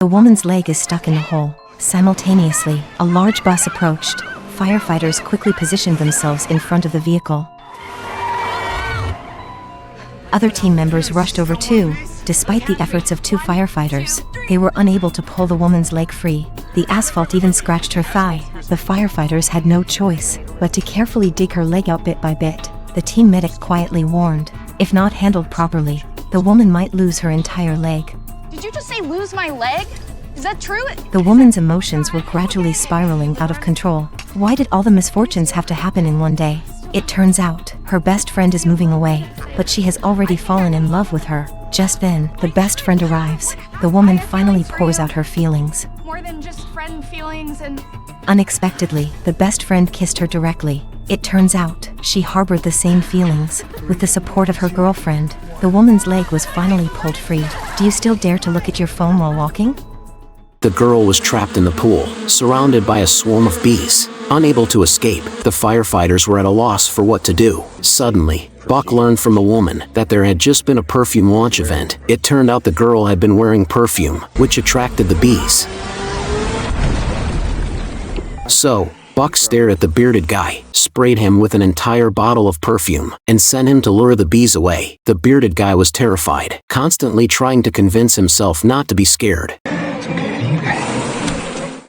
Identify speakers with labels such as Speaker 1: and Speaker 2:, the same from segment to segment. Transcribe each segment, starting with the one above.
Speaker 1: The woman's leg is stuck in the hole. Simultaneously, a large bus approached. Firefighters quickly positioned themselves in front of the vehicle. Other team members rushed over too. Despite the efforts of 2 firefighters, they were unable to pull the woman's leg free. The asphalt even scratched her thigh. The firefighters had no choice but to carefully dig her leg out bit by bit. The team medic quietly warned, if not handled properly, the woman might lose her entire leg.
Speaker 2: Did you just say lose my leg? Is that true?
Speaker 1: The woman's emotions were gradually spiraling out of control. Why did all the misfortunes have to happen in one day? It turns out, her best friend is moving away, but she has already fallen in love with her. Just then, the best friend arrives. The woman finally pours out her feelings.
Speaker 2: More than just friend feelings and...
Speaker 1: Unexpectedly, the best friend kissed her directly. It turns out, she harbored the same feelings. With the support of her girlfriend, the woman's leg was finally pulled free. Do you still dare to look at your phone while walking?
Speaker 3: The girl was trapped in the pool, surrounded by a swarm of bees. Unable to escape, the firefighters were at a loss for what to do. Suddenly, Buck learned from the woman that there had just been a perfume launch event. It turned out the girl had been wearing perfume, which attracted the bees. So, Buck stared at the bearded guy, sprayed him with an entire bottle of perfume, and sent him to lure the bees away. The bearded guy was terrified, constantly trying to convince himself not to be scared.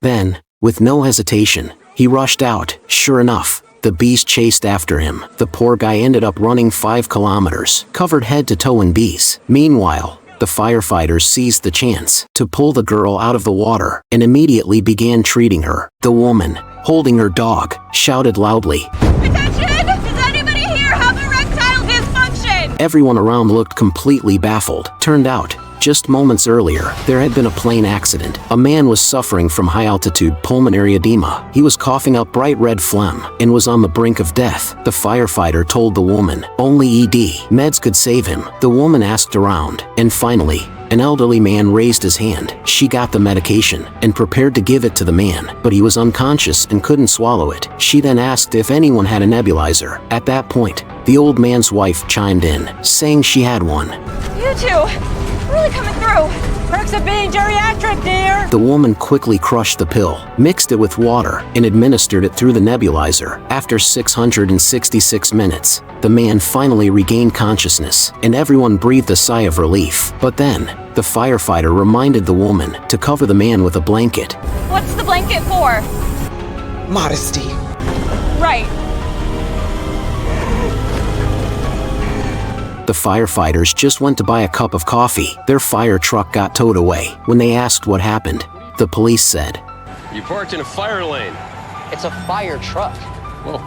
Speaker 3: Then, with no hesitation, he rushed out. Sure enough, the bees chased after him. The poor guy ended up running 5 kilometers, covered head to toe in bees. Meanwhile, the firefighters seized the chance to pull the girl out of the water and immediately began treating her. The woman, holding her dog, shouted loudly,
Speaker 2: Attention! Does anybody here have a reptile dysfunction?
Speaker 3: Everyone around looked completely baffled. Turned out, just moments earlier, there had been a plane accident. A man was suffering from high-altitude pulmonary edema. He was coughing up bright red phlegm and was on the brink of death. The firefighter told the woman only ED meds could save him. The woman asked around, and finally, an elderly man raised his hand. She got the medication and prepared to give it to the man, but he was unconscious and couldn't swallow it. She then asked if anyone had a nebulizer. At that point, the old man's wife chimed in, saying she had one.
Speaker 2: You two, really coming through.
Speaker 4: Perks of being geriatric, dear!
Speaker 3: The woman quickly crushed the pill, mixed it with water, and administered it through the nebulizer. After 666 minutes, the man finally regained consciousness, and everyone breathed a sigh of relief. But then, the firefighter reminded the woman to cover the man with a blanket.
Speaker 2: What's the blanket for?
Speaker 4: Modesty.
Speaker 2: Right.
Speaker 3: The firefighters just went to buy a cup of coffee. Their fire truck got towed away. When they asked what happened, the police said,
Speaker 5: You parked in a fire lane.
Speaker 6: It's a fire truck.
Speaker 5: Well,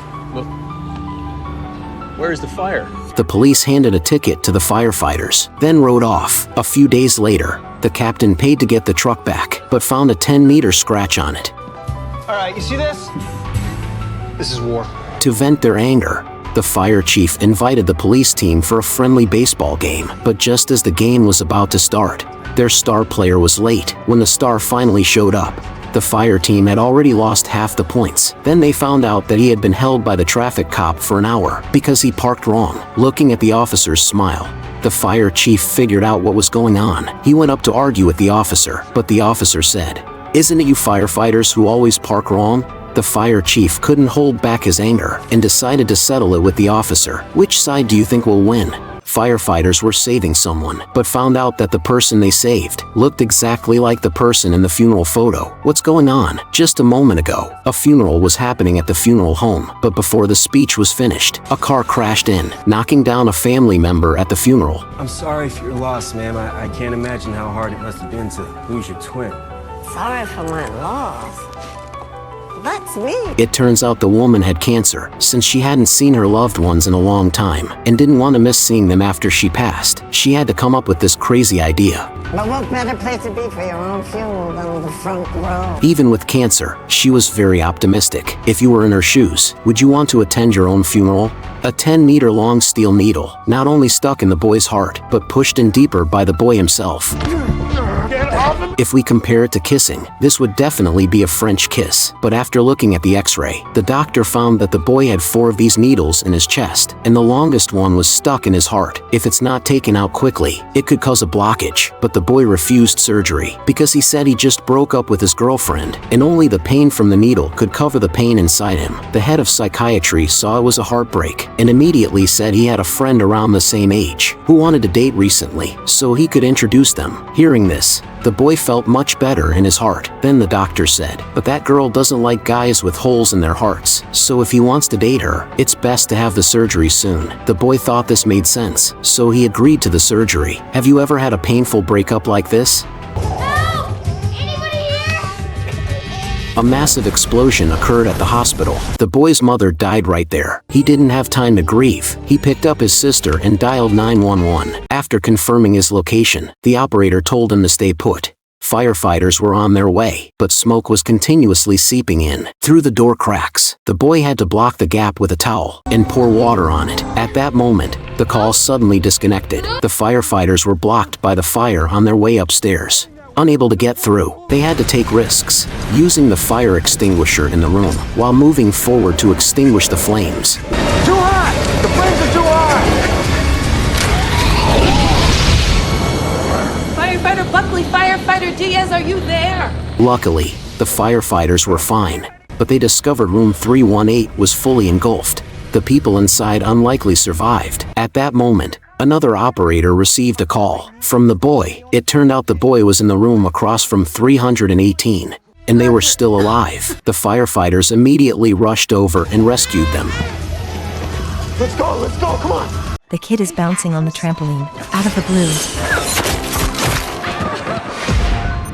Speaker 5: where's the fire?
Speaker 3: The police handed a ticket to the firefighters, then rode off. A few days later, the captain paid to get the truck back, but found a 10-meter scratch on it.
Speaker 4: All right, you see this? This is war.
Speaker 3: To vent their anger, the fire chief invited the police team for a friendly baseball game, but just as the game was about to start, their star player was late. When the star finally showed up, the fire team had already lost half the points. Then they found out that he had been held by the traffic cop for an hour because he parked wrong. Looking at the officer's smile, the fire chief figured out what was going on. He went up to argue with the officer, but the officer said, "Isn't it you firefighters who always park wrong?" The fire chief couldn't hold back his anger and decided to settle it with the officer. Which side do you think will win? Firefighters were saving someone, but found out that the person they saved looked exactly like the person in the funeral photo. What's going on? Just a moment ago, a funeral was happening at the funeral home, but before the speech was finished, a car crashed in, knocking down a family member at the funeral.
Speaker 7: I'm sorry for your loss, ma'am. I can't imagine how hard it must have been to lose your twin.
Speaker 8: Sorry for my loss. That's me.
Speaker 3: It turns out the woman had cancer, since she hadn't seen her loved ones in a long time, and didn't want to miss seeing them after she passed. She had to come up with this crazy idea.
Speaker 8: But what better place to be for your own funeral than the front row?
Speaker 3: Even with cancer, she was very optimistic. If you were in her shoes, would you want to attend your own funeral? A 10-meter long steel needle, not only stuck in the boy's heart, but pushed in deeper by the boy himself.
Speaker 4: Get off of me!
Speaker 3: If we compare it to kissing, this would definitely be a French kiss. But after looking at the x-ray, the doctor found that the boy had 4 of these needles in his chest, and the longest one was stuck in his heart. If it's not taken out quickly, it could cause a blockage. But the boy refused surgery because he said he just broke up with his girlfriend, and only the pain from the needle could cover the pain inside him. The head of psychiatry saw it was a heartbreak, and immediately said he had a friend around the same age who wanted to date recently, so he could introduce them. Hearing this, the boy felt much better in his heart. Then the doctor said, but that girl doesn't like guys with holes in their hearts, so if he wants to date her, it's best to have the surgery soon. The boy thought this made sense, so he agreed to the surgery. Have you ever had a painful breakup like this? A massive explosion occurred at the hospital. The boy's mother died right there. He didn't have time to grieve. He picked up his sister and dialed 911. After confirming his location, the operator told him to stay put. Firefighters were on their way, but smoke was continuously seeping in through the door cracks. The boy had to block the gap with a towel and pour water on it. At that moment, the call suddenly disconnected. The firefighters were blocked by the fire on their way upstairs. Unable to get through, they had to take risks, using the fire extinguisher in the room while moving forward to extinguish the flames.
Speaker 4: Too hot! The flames are too hot!
Speaker 9: Firefighter Buckley, Firefighter Diaz, are you there?
Speaker 3: Luckily, the firefighters were fine, but they discovered room 318 was fully engulfed. The people inside unlikely survived. At that moment, another operator received a call from the boy. It turned out the boy was in the room across from 318, and they were still alive. The firefighters immediately rushed over and rescued them.
Speaker 4: Let's go, come on!
Speaker 1: The kid is bouncing on the trampoline, out of the blue.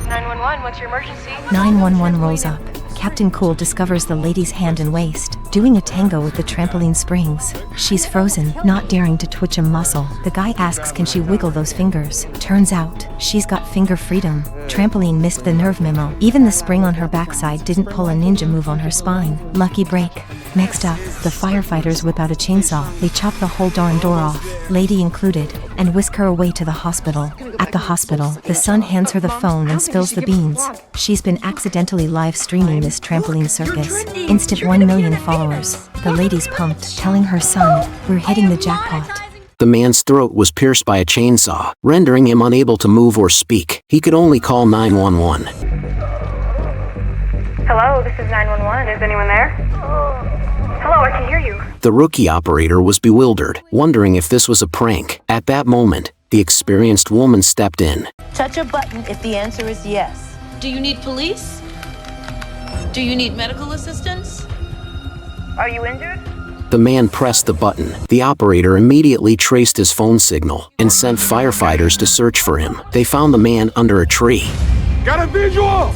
Speaker 2: 911, what's your emergency?
Speaker 1: 911 rolls up. Captain Cool discovers the lady's hand and waist, doing a tango with the trampoline springs. She's frozen, not daring to twitch a muscle. The guy asks, can she wiggle those fingers? Turns out, she's got finger freedom. Trampoline missed the nerve memo. Even the spring on her backside didn't pull a ninja move on her spine. Lucky break. Next up, the firefighters whip out a chainsaw. They chop the whole darn door off, lady included, and whisk her away to the hospital. At the hospital, the son hands her the phone and spills the beans. She's been accidentally live streaming this trampoline circus. Instant 1 million followers. The lady's pumped, telling her son, we're hitting the jackpot.
Speaker 3: The man's throat was pierced by a chainsaw, rendering him unable to move or speak. He could only call 911.
Speaker 2: Hello, this is 911. Is anyone there? Hello, I can hear you.
Speaker 3: The rookie operator was bewildered, wondering if this was a prank. At that moment, the experienced woman stepped in.
Speaker 9: Touch a button if the answer is yes. Do you need police? Do you need medical assistance?
Speaker 2: Are you injured?
Speaker 3: The man pressed the button. The operator immediately traced his phone signal and sent firefighters to search for him. They found the man under a tree.
Speaker 4: Got a visual!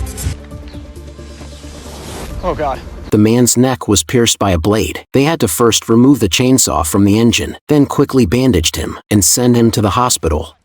Speaker 4: Oh God.
Speaker 3: The man's neck was pierced by a blade. They had to first remove the chainsaw from the engine, then quickly bandaged him and send him to the hospital.